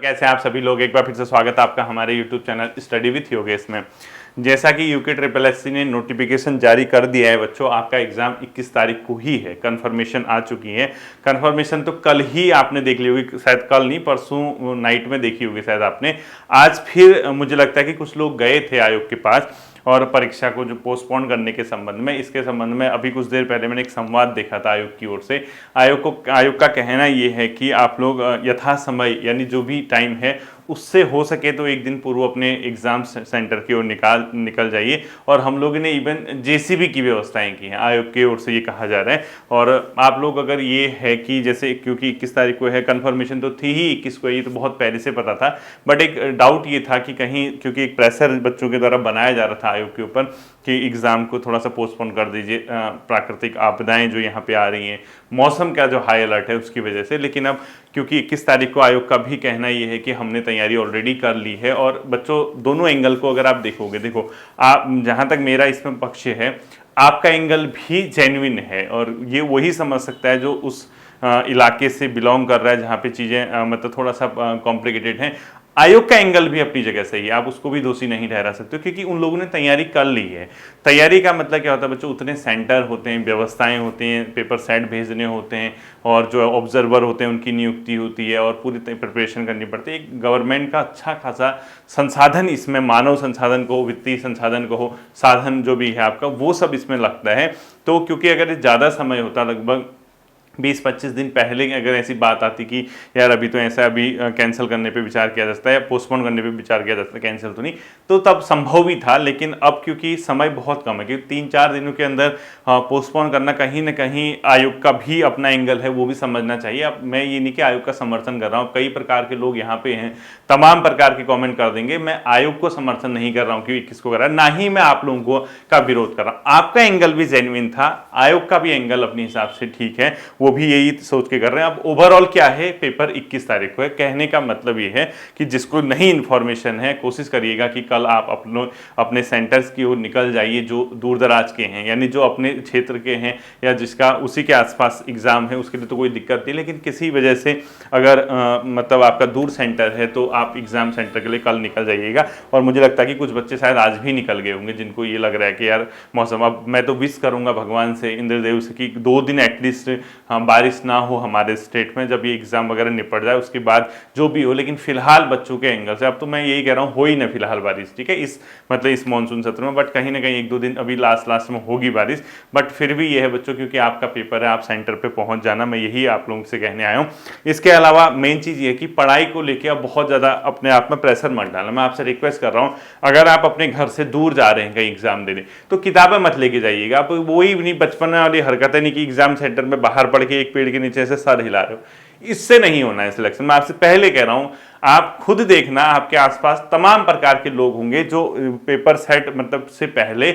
कैसे हैं आप सभी लोग। एक बार फिर से स्वागत है आपका हमारे YouTube channel study with Yogesh में। जैसा कि यूके ट्रिपल एससी ने नोटिफिकेशन जारी कर दिया है बच्चों, आपका एग्जाम 21 तारीख को ही है। कंफर्मेशन आ चुकी है। कंफर्मेशन तो कल ही आपने देख ली होगी, शायद कल नहीं परसों नाइट में देखी होगी शायद आपने। आज फिर मुझे लगता है कि कुछ लोग गए थे आयोग के पास और परीक्षा को जो पोस्टपोन करने के संबंध में, इसके संबंध में अभी कुछ देर पहले मैंने एक संवाद देखा था आयोग की ओर से। आयोग का कहना ये है कि आप लोग यथा समय यानी जो भी टाइम है उससे हो सके तो एक दिन पूर्व अपने एग्जाम सेंटर की ओर निकल जाइए। और हम लोगों ने इवन जेसीबी की व्यवस्थाएं की हैं, आयोग की ओर से ये कहा जा रहा है। और आप लोग अगर ये है कि जैसे क्योंकि 21 तारीख को है, कंफर्मेशन तो थी ही 21 को, ये तो बहुत पहले से पता था, बट एक डाउट ये था कि कहीं क्योंकि एक प्रेशर बच्चों के द्वारा बनाया जा रहा था आयोग के ऊपर कि एग्ज़ाम को थोड़ा सा पोस्टपोन कर दीजिए, प्राकृतिक आपदाएं जो यहाँ पे आ रही हैं, मौसम का जो हाई अलर्ट है उसकी वजह से। लेकिन अब क्योंकि 21 तारीख को आयोग का भी कहना ये है कि हमने तैयारी ऑलरेडी कर ली है। और बच्चों दोनों एंगल को अगर आप देखोगे, देखो आप जहाँ तक मेरा इसमें पक्ष है, आपका एंगल भी जेन्युइन है और ये वही समझ सकता है जो उस इलाके से बिलोंग कर रहा है जहाँ पे चीज़ें मतलब थोड़ा सा कॉम्प्लिकेटेड हैं। आयोग का एंगल भी अपनी जगह सही है, आप उसको भी दोषी नहीं ठहरा सकते हो क्योंकि उन लोगों ने तैयारी कर ली है। तैयारी का मतलब क्या होता है बच्चों, उतने सेंटर होते हैं, व्यवस्थाएं होती हैं, पेपर सेट भेजने होते हैं और जो ऑब्जर्वर होते हैं उनकी नियुक्ति होती है और पूरी प्रिपरेशन करनी पड़ती है। एक गवर्नमेंट का अच्छा खासा संसाधन इसमें, मानव संसाधन को, वित्तीय संसाधन को, साधन जो भी है आपका, वो सब इसमें लगता है। तो क्योंकि अगर ज़्यादा समय होता, लगभग 20-25 दिन पहले अगर ऐसी बात आती कि यार अभी तो ऐसा, अभी कैंसिल करने पे विचार किया जा सकता है या पोस्टपोन करने पे विचार किया जा सकता है, कैंसिल तो नहीं, तो तब संभव भी था। लेकिन अब क्योंकि समय बहुत कम है, क्योंकि 3-4 दिनों के अंदर पोस्टपोन करना, कहीं ना कहीं आयोग का भी अपना एंगल है, वो भी समझना चाहिए। अब मैं ये नहीं कि आयोग का समर्थन कर रहा हूँ, कई प्रकार के लोग यहाँ पे हैं, तमाम प्रकार के कॉमेंट कर देंगे। मैं आयोग को समर्थन नहीं कर रहा हूँ कि किसको कर रहा है, ना ही मैं आप लोगों का विरोध कर रहा हूँ। आपका एंगल भी जेन्युइन था, आयोग का भी एंगल अपने हिसाब से ठीक है, वो भी यही सोच के कर रहे हैं। अब ओवरऑल क्या है, पेपर 21 तारीख को है। कहने का मतलब ये है कि जिसको नहीं इन्फॉर्मेशन है, कोशिश करिएगा कि कल आप अपने सेंटर्स की ओर निकल जाइए जो दूर दराज के हैं, यानी जो अपने क्षेत्र के हैं या जिसका उसी के आसपास एग्जाम है, उसके लिए तो कोई दिक्कत नहीं। लेकिन किसी वजह से अगर मतलब आपका दूर सेंटर है तो आप एग्जाम सेंटर के लिए कल निकल जाइएगा। और मुझे लगता है कि कुछ बच्चे शायद आज भी निकल गए होंगे जिनको ये लग रहा है कि यार मौसम, अब मैं तो विश करूंगा भगवान से, इंद्रदेव से, कि 2 दिन एटलीस्ट बारिश ना हो हमारे स्टेट में, जब ये एग्जाम वगैरह निपट जाए उसके बाद जो भी हो। लेकिन फिलहाल बच्चों के एंगल से अब तो मैं यही कह रहा हूँ, हो ही ना फिलहाल बारिश, ठीक है, इस मतलब इस मानसून सत्र में। बट कहीं ना कहीं 1-2 दिन अभी लास्ट में होगी बारिश। बट फिर भी ये है बच्चों, क्योंकि आपका पेपर है, आप सेंटर पे पहुंच जाना, मैं यही आप लोगों से कहने आया हूँ। इसके अलावा मेन चीज़ ये है कि पढ़ाई को लेकर आप बहुत ज़्यादा अपने आप में प्रेशर मत डालना। मैं आपसे रिक्वेस्ट कर रहा हूँ, अगर आप अपने घर से दूर जा रहे हैं कहीं एग्जाम देने, तो किताबें मत लेके जाइएगा। आप वही नहीं बचपन वाली हरकतें नहीं कि एग्जाम सेंटर में बाहर पढ़ के एक पेड़ के नीचे से सर हिला रहे हो, इससे नहीं होना है सिलेक्शन। मैं आपसे पहले कह रहा हूं, आप खुद देखना, आपके आसपास तमाम प्रकार के लोग होंगे जो पेपर सेट मतलब से पहले,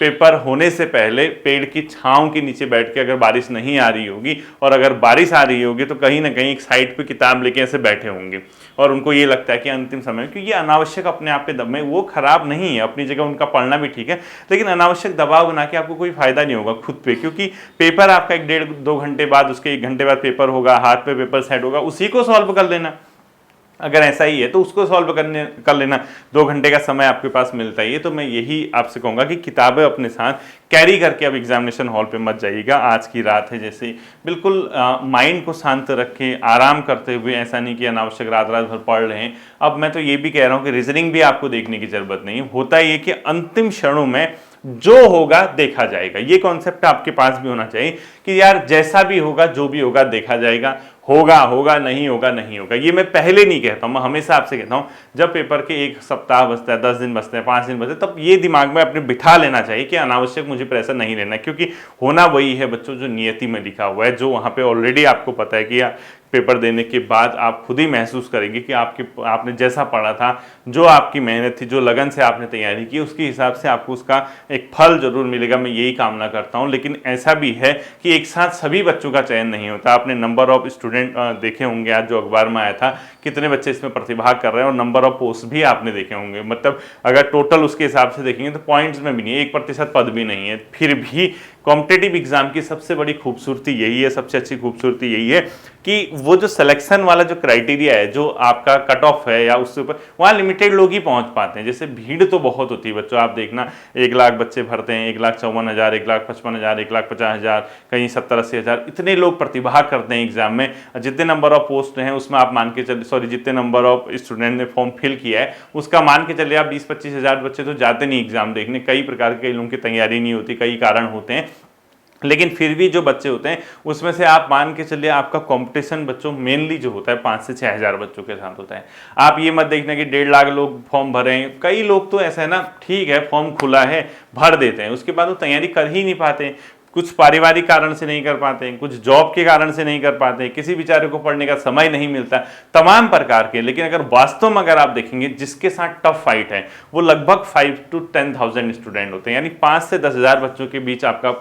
पेपर होने से पहले पेड़ की छांव के नीचे बैठ के, अगर बारिश नहीं आ रही होगी और अगर बारिश आ रही होगी तो कहीं ना कहीं एक साइड पे किताब लेके ऐसे बैठे होंगे और उनको ये लगता है कि अंतिम समय, क्योंकि ये अनावश्यक अपने आप पे दब में, वो खराब नहीं है, अपनी जगह उनका पढ़ना भी ठीक है, लेकिन अनावश्यक दबाव बना के आपको कोई फायदा नहीं होगा खुद पे। क्योंकि पेपर आपका 1-1.5-2 घंटे बाद, उसके 1 घंटे बाद पेपर होगा, हाथ पे पेपर सेट होगा, उसी को सॉल्व कर लेना। अगर ऐसा ही है तो उसको सॉल्व कर लेना, 2 घंटे का समय आपके पास मिलता ही है। तो मैं यही आपसे कहूँगा कि किताबें अपने साथ कैरी करके अब एग्जामिनेशन हॉल पे मत जाइएगा। आज की रात है, जैसे बिल्कुल माइंड को शांत रखें, आराम करते हुए, ऐसा नहीं कि अनावश्यक रात भर पढ़ रहे हैं। अब मैं तो ये भी कह रहा हूँ कि रीजनिंग भी आपको देखने की जरूरत नहीं होता, ये कि अंतिम क्षणों में जो होगा देखा जाएगा, ये कॉन्सेप्ट आपके पास भी होना चाहिए कि यार जैसा भी होगा, जो भी होगा देखा जाएगा, होगा होगा, नहीं होगा नहीं होगा। ये मैं पहले नहीं कहता हूँ, मैं हमेशा आपसे कहता हूँ, जब पेपर के 1 सप्ताह बचता है, 10 दिन बचते हैं, 5 दिन बचते हैं, तब ये दिमाग में अपने बिठा लेना चाहिए कि अनावश्यक मुझे प्रेशर नहीं लेना, क्योंकि होना वही है बच्चों जो नियति में लिखा हुआ है, जो वहाँ पे ऑलरेडी आपको पता है कि पेपर देने के बाद आप खुद ही महसूस करेंगे कि आपने जैसा पढ़ा था, जो आपकी मेहनत थी, जो लगन से आपने तैयारी की, उसके हिसाब से आपको उसका एक फल जरूर मिलेगा। मैं यही कामना करता हूं। लेकिन ऐसा भी है कि एक साथ सभी बच्चों का चयन नहीं होता। आपने नंबर ऑफ स्टूडेंट देखे होंगे, आज जो अखबार में आया था, कितने बच्चे इसमें प्रतिभाग कर रहे हैं, और नंबर ऑफ पोस्ट भी आपने देखे होंगे। मतलब अगर टोटल उसके हिसाब से देखेंगे तो पॉइंट्स में भी नहीं, 1% पद भी नहीं है। फिर भी कॉम्पिटेटिव एग्जाम की सबसे बड़ी खूबसूरती यही है, सबसे अच्छी खूबसूरती यही है कि वो जो सिलेक्शन वाला जो क्राइटेरिया है, जो आपका कट ऑफ है या उससे ऊपर, वहाँ लिमिटेड लोग ही पहुंच पाते हैं। जैसे भीड़ तो बहुत होती है बच्चों, आप देखना 1 लाख बच्चे भरते हैं, 1,54,000, 1,55,000, 1,50,000, कहीं 70-80,000, इतने लोग प्रतिभाग करते हैं एग्जाम में। जितने नंबर ऑफ पोस्ट हैं उसमें आप मान के चलिए, सॉरी जितने नंबर ऑफ स्टूडेंट ने फॉर्म फिल किया है उसका मान के चलिए आप 20-25,000 बच्चे तो जाते नहीं एग्जाम देखने। कई प्रकार के लोगों की तैयारी नहीं होती, कई कारण होते हैं, लेकिन फिर भी जो बच्चे होते हैं उसमें से आप मान के चलिए आपका कंपटीशन बच्चों मेनली जो होता है 5 से 6,000 बच्चों के साथ होता है। आप ये मत देखना कि 1.5 लाख लोग फॉर्म भरे हैं। कई लोग तो ऐसा है ना, ठीक है फॉर्म खुला है भर देते हैं, उसके बाद वो तैयारी कर ही नहीं पाते। कुछ पारिवारिक कारण से नहीं कर पाते, कुछ जॉब के कारण से नहीं कर पाते, किसी बेचारे को पढ़ने का समय नहीं मिलता, तमाम प्रकार के। लेकिन अगर वास्तव में अगर आप देखेंगे जिसके साथ टफ फाइट है वो लगभग 5 to 10,000 स्टूडेंट होते हैं, यानी 5 से 10,000 बच्चों के बीच आपका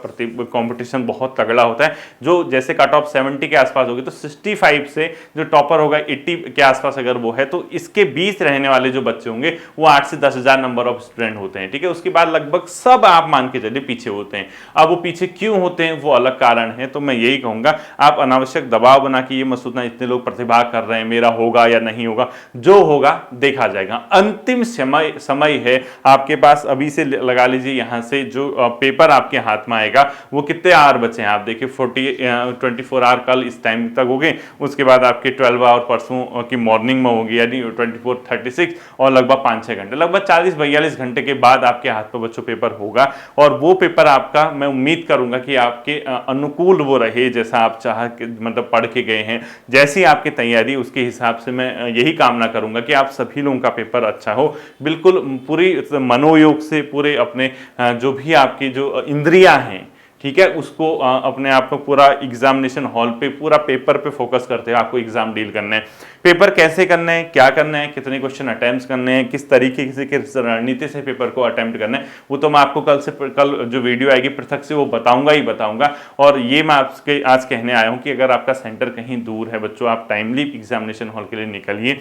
कंपटीशन बहुत तगड़ा होता है। जो जैसे कट ऑफ 70 के आसपास होगी तो 65 से जो टॉपर होगा 80 के आसपास अगर वो है, तो इसके बीच रहने वाले जो बच्चे होंगे वो 8 से 10,000 नंबर ऑफ स्टूडेंट होते हैं, ठीक है। उसके बाद लगभग सब आप मान के चलिए पीछे होते हैं। अब वो पीछे क्यों होते हैं वो अलग कारण है। तो मैं यही कहूंगा आप अनावश्यक दबाव बना के ये मत सोचना इतने लोग प्रतिभाग कर रहे हैं मेरा होगा या नहीं होगा, जो होगा देखा जाएगा। अंतिम समय है आपके पास, अभी से लगा लीजिए यहां से जो पेपर आपके हाथ में आएगा वो कितने आवर बचे हैं आप देखिए, 24 आवर कल इस टाइम तक हो गए, उसके बाद आपके 12 आवर परसों की मॉर्निंग में होगी, यानी 24-36 और लगभग 5-6 घंटे, लगभग 40-42 घंटे के बाद आपके हाथ पर बच्चों पेपर होगा। और वो पेपर आपका मैं उम्मीद करूंगा कि आपके अनुकूल वो रहे जैसा आप चाह के मतलब पढ़ के गए हैं, जैसी आपकी तैयारी उसके हिसाब से मैं यही कामना करूंगा कि आप सभी लोगों का पेपर अच्छा हो, बिल्कुल पूरी मनोयोग से, पूरे अपने जो भी आपकी जो इंद्रियां हैं, ठीक है, उसको अपने आप को पूरा एग्जामिनेशन हॉल पे पूरा पेपर पे फोकस करते हुए आपको एग्जाम डील करना है। पेपर कैसे करना है, क्या करना है, कितने क्वेश्चन अटेम्प्ट करने हैं, किस तरीके से किस रणनीति से पेपर को अटेम्प्ट करना है, वो तो मैं आपको कल जो वीडियो आएगी पृथक से वो बताऊंगा ही बताऊंगा। और ये मैं आपके आज कहने आया हूँ कि अगर आपका सेंटर कहीं दूर है बच्चों, आप टाइमली एग्जामिनेशन हॉल के लिए निकलिए,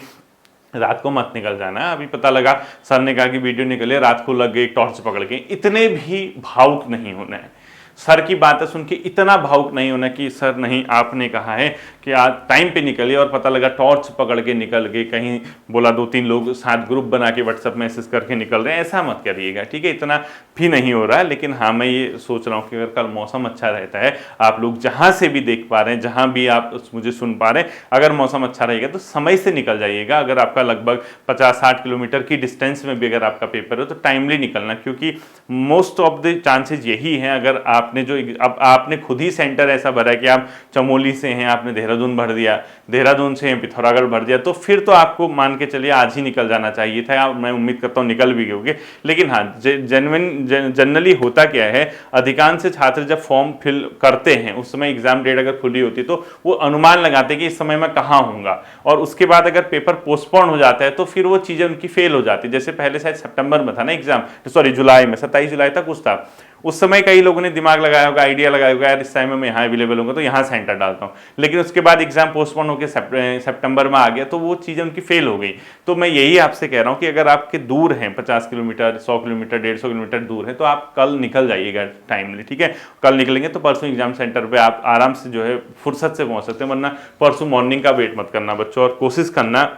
रात को मत निकल जाना है। अभी पता लगा सर ने कहा कि वीडियो निकले, रात को लग गई टॉर्च पकड़ के, इतने भी भावुक नहीं होना है। सर की बातें सुन के इतना भावुक नहीं होना कि सर नहीं आपने कहा है कि आज टाइम पे निकलिए और पता लगा टॉर्च पकड़ के निकल गए, कहीं बोला 2-3 लोग साथ ग्रुप बना के व्हाट्सएप मैसेज करके निकल रहे हैं, ऐसा मत करिएगा, ठीक है। इतना भी नहीं हो रहा है, लेकिन हाँ मैं ये सोच रहा हूँ कि अगर कल मौसम अच्छा रहता है, आप लोग जहाँ से भी देख पा रहे हैं, जहाँ भी आप मुझे सुन पा रहे हैं, अगर मौसम अच्छा रहेगा तो समय से निकल जाइएगा। अगर आपका लगभग 50-60 किलोमीटर की डिस्टेंस में भी अगर आपका पेपर है तो टाइमली निकलना, क्योंकि मोस्ट ऑफ द चांसेज यही हैं, अगर आपने जो अब आपने खुद ही सेंटर ऐसा भरा है कि आप चमोली से हैं, आपने देहरादून भर दिया, देहरादून से पिथौरागढ़ भर दिया, तो फिर तो आपको मान के चलिए आज ही निकल जाना चाहिए था। मैं उम्मीद करता हूँ निकल भी गए। लेकिन हाँ, जनरली होता क्या है, अधिकांश छात्र जब फॉर्म फिल करते हैं उस समय एग्जाम डेट अगर खुली होती तो वो अनुमान लगाते हैं कि इस समय मैं कहाँ हूँगा, और उसके बाद अगर पेपर पोस्टपोन हो जाता है तो फिर वो चीज़ें उनकी फेल हो जाती है। जैसे पहले शायद सितंबर में था ना एग्जाम, सॉरी जुलाई में, 27 जुलाई तक कुछ था, उस समय कई लोगों ने दिमाग लगाया होगा, आइडिया लगाया होगा, यार इस टाइम में मैं यहाँ अवेलेबल होगा तो यहाँ सेंटर डालता हूँ, लेकिन उसके बाद एग्जाम पोस्टपोन होकर सितंबर में आ गया तो वो चीज़ें उनकी फेल हो गई। तो मैं यही आपसे कह रहा हूँ कि अगर आपके दूर हैं 50 किलोमीटर, 100 किलोमीटर, 150 किलोमीटर दूर है, तो आप कल निकल जाइएगा टाइमली, ठीक है। कल निकलेंगे तो परसों एग्जाम सेंटर पर आप आराम से जो है फुर्सत से पहुँच सकते हैं, वरना परसों मॉर्निंग का वेट मत करना बच्चों, और कोशिश करना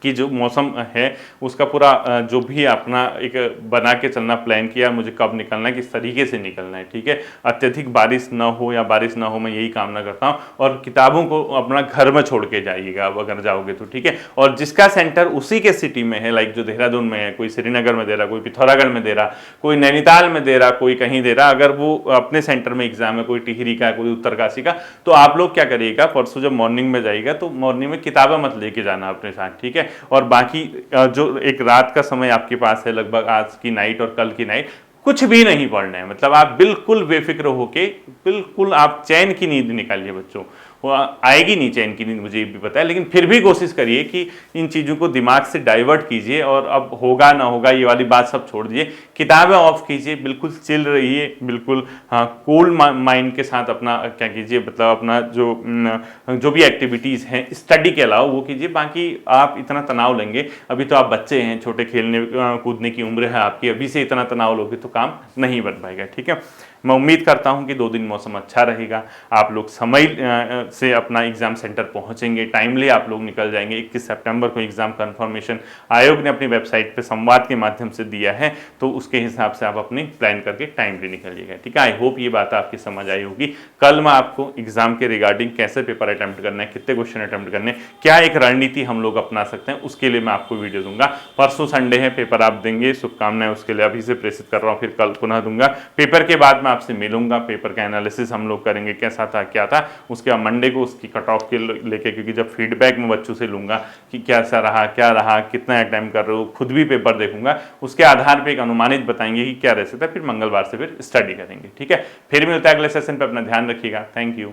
कि जो मौसम है उसका पूरा जो भी अपना एक बना के चलना, प्लान किया मुझे कब निकलना है, किस तरीके से निकलना है, ठीक है। अत्यधिक बारिश ना हो या बारिश ना हो, मैं यही कामना करता हूँ। और किताबों को अपना घर में छोड़ के जाइएगा अब अगर जाओगे तो, ठीक है। और जिसका सेंटर उसी के सिटी में है, लाइक जो देहरादून में है, कोई श्रीनगर में दे रहा, कोई पिथौरागढ़ में दे रहा, कोई नैनीताल में दे रहा, कोई कहीं दे रहा, अगर वो अपने सेंटर में एग्जाम है, कोई टिहरी का, कोई उत्तरकाशी का, तो आप लोग क्या करिएगा, परसों जब मॉर्निंग में जाइएगा तो मॉर्निंग में किताबें मत लेके जाना अपने साथ, ठीक है। और बाकी जो एक रात का समय आपके पास है, लगभग आज की नाइट और कल की नाइट, कुछ भी नहीं पढ़ना है, मतलब आप बिल्कुल बेफिक्र होके, बिल्कुल आप चैन की नींद निकालिए बच्चों। वो आएगी नहीं चैन की नींद, मुझे भी पता है, लेकिन फिर भी कोशिश करिए कि इन चीज़ों को दिमाग से डाइवर्ट कीजिए, और अब होगा ना होगा ये वाली बात सब छोड़ दीजिए, किताबें ऑफ कीजिए, बिल्कुल चिल रहिए, बिल्कुल हाँ कूल माइंड के साथ अपना क्या कीजिए, मतलब अपना जो भी एक्टिविटीज़ हैं स्टडी के अलावा वो कीजिए। बाकी आप इतना तनाव लेंगे, अभी तो आप बच्चे हैं, छोटे खेलने कूदने की उम्र है आपकी, अभी से इतना तनाव लोगे तो काम नहीं बन पाएगा, ठीक है। मैं उम्मीद करता हूं कि 2 दिन मौसम अच्छा रहेगा, आप लोग समय से अपना एग्जाम सेंटर पहुंचेंगे, टाइमली आप लोग निकल जाएंगे। 21 सितंबर को एग्जाम कंफर्मेशन आयोग ने अपनी वेबसाइट पे संवाद के माध्यम से दिया है, तो उसके हिसाब से आप अपनी प्लान करके टाइमली निकलिएगा। ठीक है, आई होप ये बात आपकी समझ आई होगी। कल मैं आपको एग्जाम के रिगार्डिंग कैसे पेपर अटेम्प्ट करना है, कितने क्वेश्चन अटेम्प्ट करने, क्या एक रणनीति हम लोग अपना सकते हैं, उसके लिए मैं आपको वीडियो दूंगा। परसों संडे है, पेपर आप देंगे, शुभकामनाएं उसके लिए अभी से प्रेषित कर रहा हूँ, फिर कल पुनः दूंगा। पेपर के बाद मैं आपसे मिलूंगा, पेपर का एनालिसिस हम लोग करेंगे, कैसा था क्या था। उसके बाद मंडे को उसकी कट ऑफ के लेके, क्योंकि जब फीडबैक मैं बच्चों से लूंगा कि कैसा रहा, क्या रहा, कितना अटेम्प्ट कर रहे हो, खुद भी पेपर देखूंगा, उसके आधार पर एक अनुमानित बताएंगे कि क्या रह सकता है, फिर मंगलवार से फिर स्टडी करेंगे। ठीक है, फिर मिलता है अगले सेशन पर, अपना ध्यान रखिएगा। Thank you.